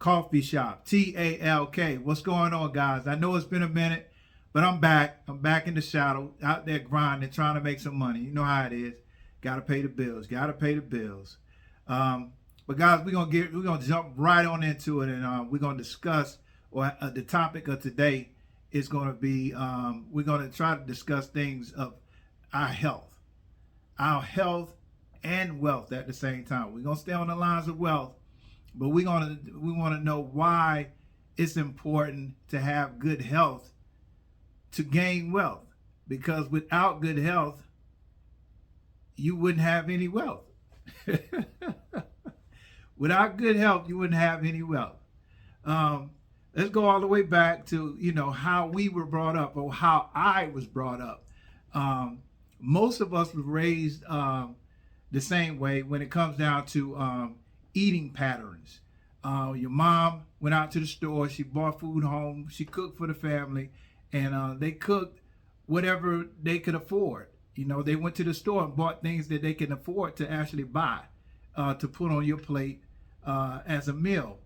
Coffee Shop, TALK. What's going on, guys? I know it's been a minute, but I'm back. I'm back in the shadow, out there grinding, trying to make some money. You know how it is. Got to pay the bills. Got to pay the bills. But guys, we're gonna jump right on into it, and we're gonna discuss. Or the topic of today is going to be we're going to try to discuss things of our health and wealth at the same time. We're going to stay on the lines of wealth, but we want to know why it's important to have good health to gain wealth, because without good health you wouldn't have any wealth. Without good health you wouldn't have any wealth. Let's go all the way back to, how we were brought up, or how I was brought up. Most of us were raised the same way when it comes down to eating patterns. Your mom went out to the store, she bought food home, she cooked for the family, and they cooked whatever they could afford. They went to the store and bought things that they can afford to actually buy, to put on your plate as a meal.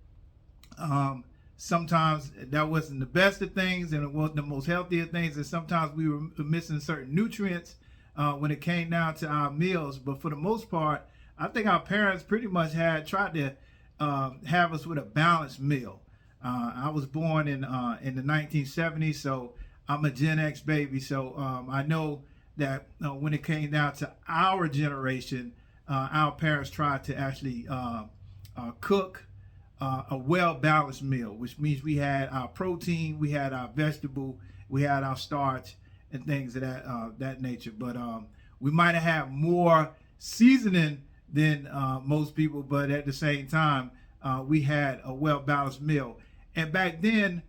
Sometimes that wasn't the best of things, and it wasn't the most healthy of things, and sometimes we were missing certain nutrients when it came down to our meals. But for the most part, I think our parents pretty much had tried to have us with a balanced meal. I was born in the 1970s, so I'm a Gen X baby. So I know that when it came down to our generation, our parents tried to actually cook a well-balanced meal, which means we had our protein, we had our vegetable, we had our starch and things of that nature. But we might have had more seasoning than most people, but at the same time, we had a well-balanced meal. And back then,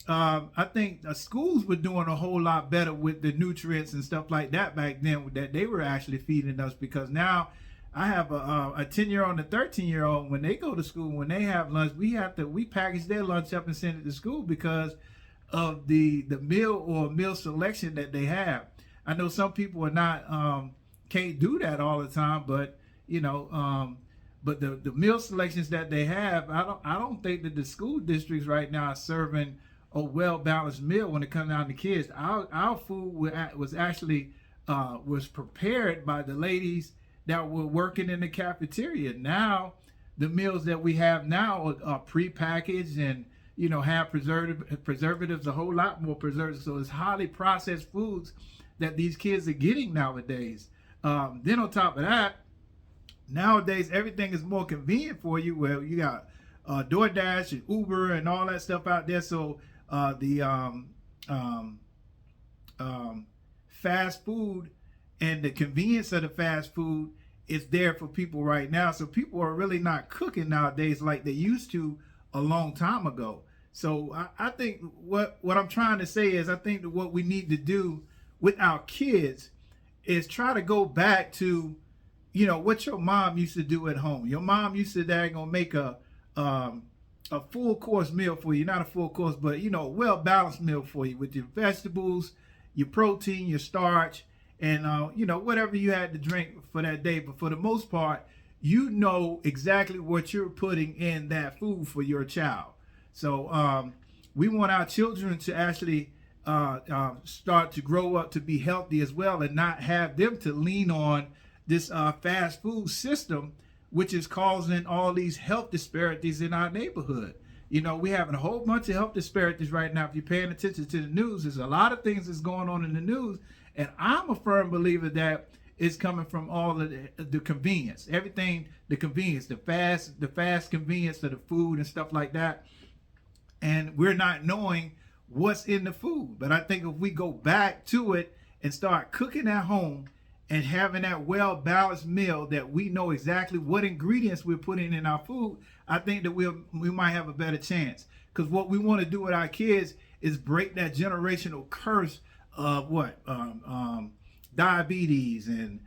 I think schools were doing a whole lot better with the nutrients and stuff like that back then, that they were actually feeding us, because now I have a 10-year-old and a 13-year-old. When they go to school, when they have lunch, we package their lunch up and send it to school because of the meal or meal selection that they have. I know some people are not can't do that all the time, but but the meal selections that they have, I don't think that the school districts right now are serving a well-balanced meal when it comes down to kids. Our food was actually was prepared by the ladies that were working in the cafeteria. Now, the meals that we have now are pre-packaged and have preservatives, a whole lot more preservatives. So it's highly processed foods that these kids are getting nowadays. Then on top of that, nowadays everything is more convenient for you. Well, you got DoorDash and Uber and all that stuff out there. So the fast food and the convenience of the fast food is there for people right now. So people are really not cooking nowadays like they used to a long time ago. So I think what I'm trying to say is, I think that what we need to do with our kids is try to go back to, what your mom used to do at home. Your mom used to make a full course meal for you, not a full course, but a well-balanced meal for you with your vegetables, your protein, your starch, and whatever you had to drink for that day. But for the most part, exactly what you're putting in that food for your child. So we want our children to actually start to grow up to be healthy as well, and not have them to lean on this fast food system, which is causing all these health disparities in our neighborhood. We're having a whole bunch of health disparities right now. If you're paying attention to the news, there's a lot of things that's going on in the news. And I'm a firm believer that it's coming from all of the convenience, everything, the convenience, the fast convenience of the food and stuff like that. And we're not knowing what's in the food. But I think if we go back to it and start cooking at home and having that well-balanced meal that we know exactly what ingredients we're putting in our food, I think that we might have a better chance. Because what we want to do with our kids is break that generational curse of diabetes and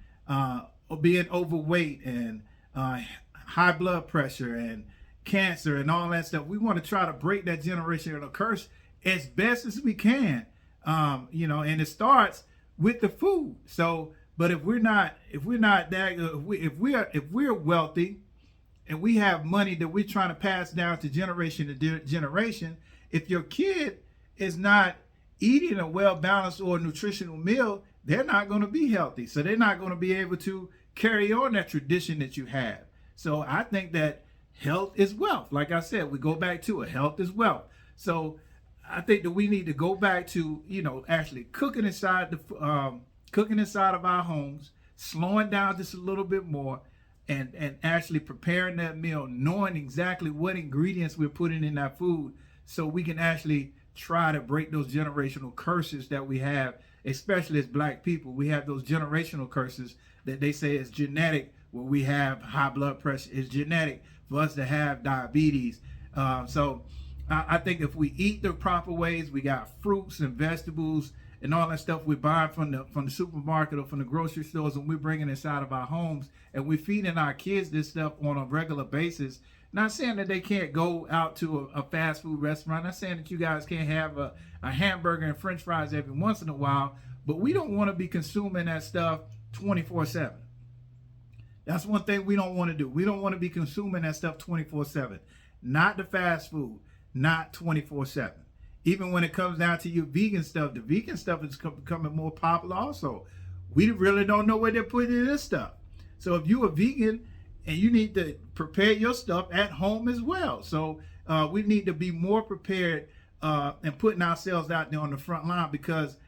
being overweight and high blood pressure and cancer and all that stuff. We want to try to break that generational curse as best as we can, and it starts with the food. So, but if we're wealthy, and we have money that we're trying to pass down to generation to generation, if your kid is not eating a well-balanced or nutritional meal, they're not going to be healthy. So they're not going to be able to carry on that tradition that you have. So I think that health is wealth. Like I said, we go back to it. Health is wealth. So I think that we need to go back to, actually cooking inside of our homes, slowing down just a little bit more, and actually preparing that meal, knowing exactly what ingredients we're putting in that food, so we can actually try to break those generational curses that we have, especially as Black people. We have those generational curses that they say is genetic, where we have high blood pressure. It's genetic for us to have diabetes. So I think if we eat the proper ways, we got fruits and vegetables and all that stuff we're buying from the supermarket or from the grocery stores, and we're bringing inside of our homes, and we're feeding our kids this stuff on a regular basis. Not saying that they can't go out to a fast food restaurant. Not saying that you guys can't have a hamburger and french fries every once in a while, but we don't want to be consuming that stuff 24/7. That's one thing we don't want to do. We don't want to be consuming that stuff 24/7. Not the fast food, not 24/7. Even when it comes down to your vegan stuff, the vegan stuff is becoming more popular also. We really don't know what they're putting in this stuff. So if you're a vegan, and you need to prepare your stuff at home as well. So we need to be more prepared and putting ourselves out there on the front line, because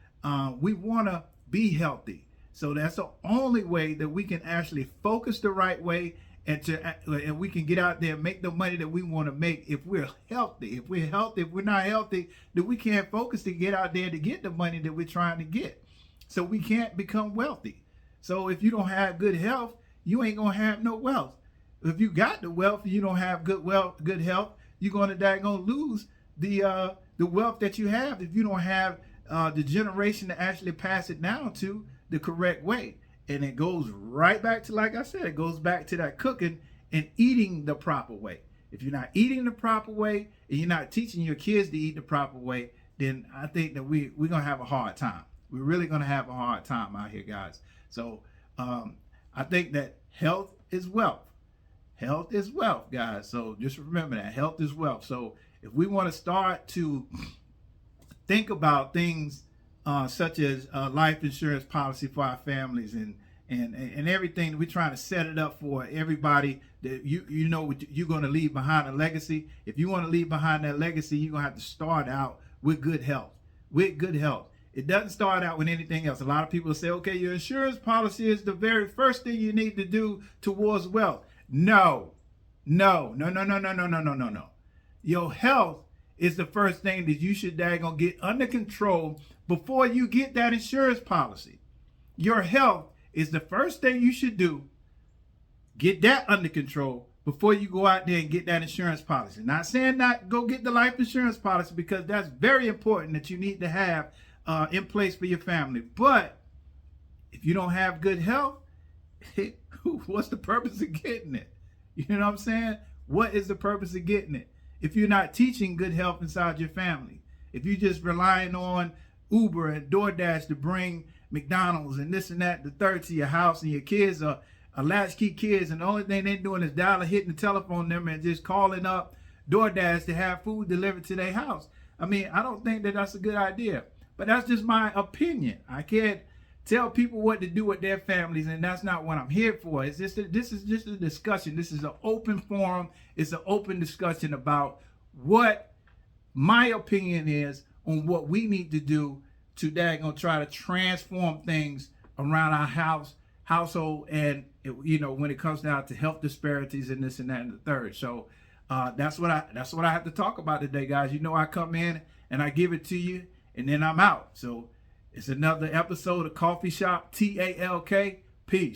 we want to be healthy. So that's the only way that we can actually focus the right way, and we can get out there and make the money that we want to make if we're healthy. If we're healthy, if we're not healthy, then we can't focus to get out there to get the money that we're trying to get. So we can't become wealthy. So if you don't have good health, you ain't gonna have no wealth. If you got the wealth and you don't have good health, you're gonna lose the wealth that you have if you don't have the generation to actually pass it down to the correct way. And it goes right back to, like I said, it goes back to that cooking and eating the proper way. If you're not eating the proper way and you're not teaching your kids to eat the proper way, then I think that we're gonna have a hard time. We're really gonna have a hard time out here, guys. So I think that health is wealth. Health is wealth, guys. So just remember that health is wealth. So if we want to start to think about things such as life insurance policy for our families and everything, we're trying to set it up for everybody that you're going to leave behind a legacy. If you want to leave behind that legacy, you're going to have to start out with good health. With good health. It doesn't start out with anything else. A lot of people say, okay, your insurance policy is the very first thing you need to do towards wealth. No. Your health is the first thing that you should daggone get under control before you get that insurance policy. Your health is the first thing you should do. Get that under control before you go out there and get that insurance policy. Not saying not go get the life insurance policy, because that's very important that you need to have in place for your family. But if you don't have good health, what's the purpose of getting it? You know what I'm saying? What is the purpose of getting it? If you're not teaching good health inside your family, if you're just relying on Uber and DoorDash to bring McDonald's and this and that, the third to your house, and your kids are latchkey kids, and the only thing they're doing is hitting the telephone number and just calling up DoorDash to have food delivered to their house. I mean, I don't think that that's a good idea. But that's just my opinion. I can't tell people what to do with their families, and that's not what I'm here for. This is just a discussion. This is an open forum. It's an open discussion about what my opinion is on what we need to do to try to transform things around our household, and when it comes down to health disparities and this and that and the third. So that's what I have to talk about today, guys. I come in and I give it to you, and then I'm out. So it's another episode of Coffee Shop TALK. Peace.